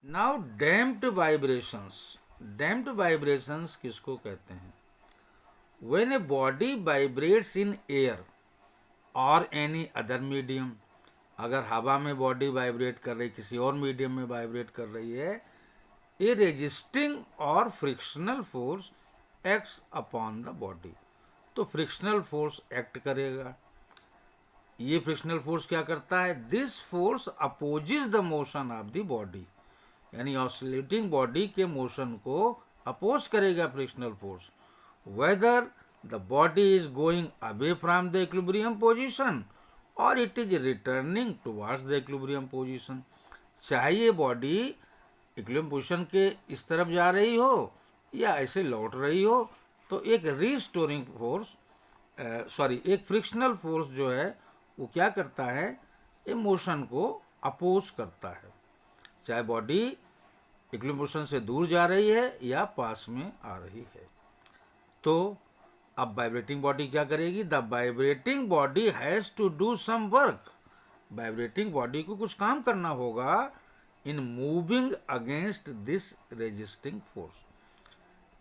Now damped vibrations, damped vibrations किसको कहते हैं? When a body vibrates in air और एनी अदर मीडियम, अगर हवा में बॉडी वाइब्रेट कर रही, किसी और मीडियम में वाइब्रेट कर रही है, ए रेजिस्टिंग और frictional force acts upon the body, तो फ्रिक्शनल फोर्स एक्ट करेगा। ये फ्रिक्शनल फोर्स क्या करता है? This force opposes the motion of the body, यानी ऑसिलेटिंग बॉडी के मोशन को अपोज करेगा frictional force, whether the body is going away from the equilibrium position और it is returning towards the equilibrium position. चाहे ये body equilibrium position के इस तरफ जा रही हो या ऐसे लौट रही हो, तो एक रीस्टोरिंग फोर्स एक फ्रिक्शनल फोर्स जो है वो क्या करता है? ये मोशन को अपोज करता है, चाहे बॉडी इक्विलिब्रियम पोजीशन से दूर जा रही है या पास में आ रही है। तो अब वाइब्रेटिंग बॉडी क्या करेगी? The vibrating body has to do some work, vibrating body को कुछ काम करना होगा in moving against this resisting force,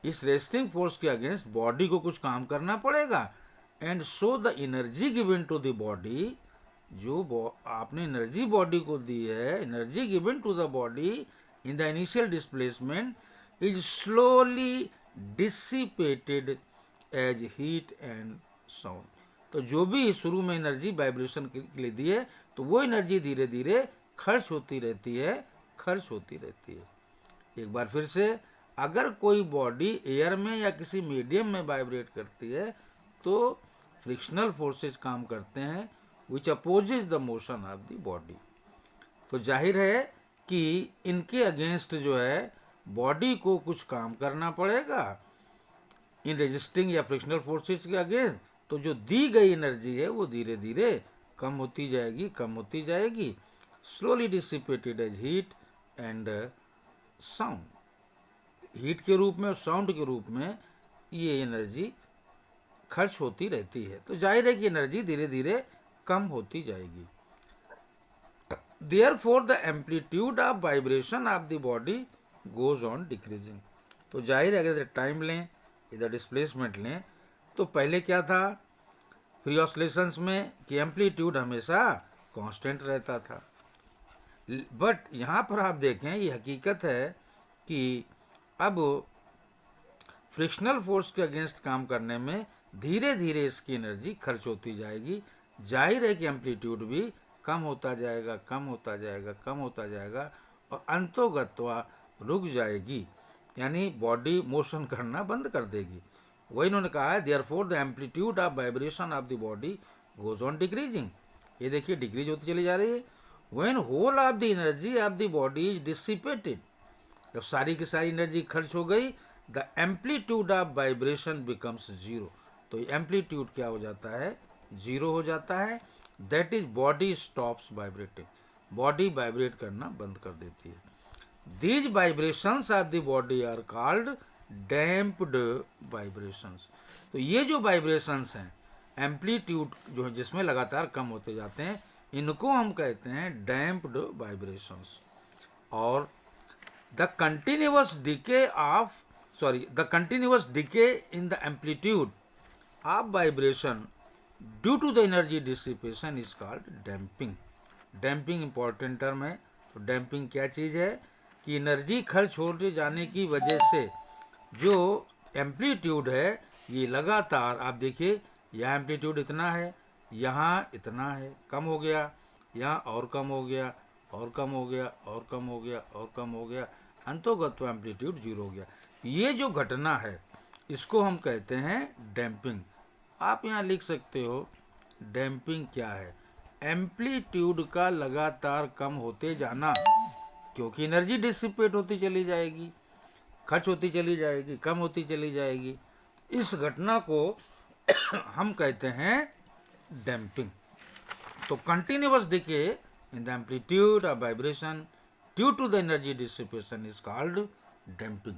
इस रेजिस्टिंग फोर्स के अगेंस्ट बॉडी को कुछ काम करना पड़ेगा। And so the energy given to the body, जो आपने एनर्जी बॉडी को दी है, energy given to the body in the initial displacement is slowly dissipated as heat and sound. तो जो भी शुरू में एनर्जी वाइब्रेशन के लिए दी है, तो वो एनर्जी धीरे धीरे खर्च होती रहती है, खर्च होती रहती है। एक बार फिर से, अगर कोई बॉडी एयर में या किसी मीडियम में वाइब्रेट करती है, तो फ्रिक्शनल फोर्सेस काम करते हैं which opposes the motion of the body. तो जाहिर है कि इनके अगेंस्ट जो है बॉडी को कुछ काम करना पड़ेगा इन रेजिस्टिंग या फ्रिक्शनल फोर्सेस के अगेंस्ट। तो जो दी गई एनर्जी है वो धीरे धीरे कम होती जाएगी, कम होती जाएगी, slowly dissipated as heat and sound, heat के रूप में और साउंड के रूप में ये एनर्जी खर्च होती रहती है। तो जाहिर है कि एनर्जी धीरे धीरे कम होती जाएगी। Therefore the amplitude of vibration of the body goes on decreasing। तो जाहिर है अगर टाइम लें, इधर डिस्प्लेसमेंट लें, तो पहले क्या था फ्री ऑसिलेशंस में कि एम्पलीट्यूड हमेशा कांस्टेंट रहता था, बट यहाँ पर आप देखें ये हकीकत है कि अब फ्रिक्शनल फोर्स के अगेंस्ट काम करने में धीरे धीरे इसकी एनर्जी खर्च होती जाएगी। जाहिर है कि एम्पलीट्यूड भी कम होता जाएगा, कम होता जाएगा, कम होता जाएगा और अंतोगत्वा रुक जाएगी, यानी बॉडी मोशन करना बंद कर देगी। वही इन्होंने कहा है therefore the amplitude of vibration of the body goes on decreasing. ये देखिए डिक्रीज होती चली जा रही है। When whole of the energy of the body is dissipated, जब सारी की सारी एनर्जी खर्च हो गई, the amplitude of vibration becomes zero. तो एम्पलीट्यूड क्या हो जाता है? जीरो हो जाता है। That is body stops vibrating, body vibrate करना बंद कर देती है। These vibrations of the body are called damped vibrations. तो ये जो वाइब्रेशंस हैं, एम्पलीट्यूड जो है जिसमें लगातार कम होते जाते हैं, इनको हम कहते हैं डैम्प्ड वाइब्रेशंस। और the continuous decay in the amplitude of vibration due to the energy dissipation is called damping. Damping important term है। तो डैम्पिंग क्या चीज़ है कि एनर्जी खर्च होते जाने की वजह से जो एम्पलीट्यूड है ये लगातार, आप देखिए यहाँ एम्पलीट्यूड इतना है, यहाँ इतना है, कम हो गया, यहाँ और कम हो गया, और कम हो गया, और कम हो गया, और कम हो गया, अंतोगत एम्पलीट्यूड जीरो हो गया। ये जो घटना है इसको हम कहते हैं डैम्पिंग। आप यहाँ लिख सकते हो डैम्पिंग क्या है? एम्पलीट्यूड का लगातार कम होते जाना, क्योंकि एनर्जी डिसिपेट होती चली जाएगी, खर्च होती चली जाएगी, कम होती चली जाएगी। इस घटना को हम कहते हैं डैम्पिंग। तो continuous decay in the amplitude of vibration due to the energy dissipation is called damping.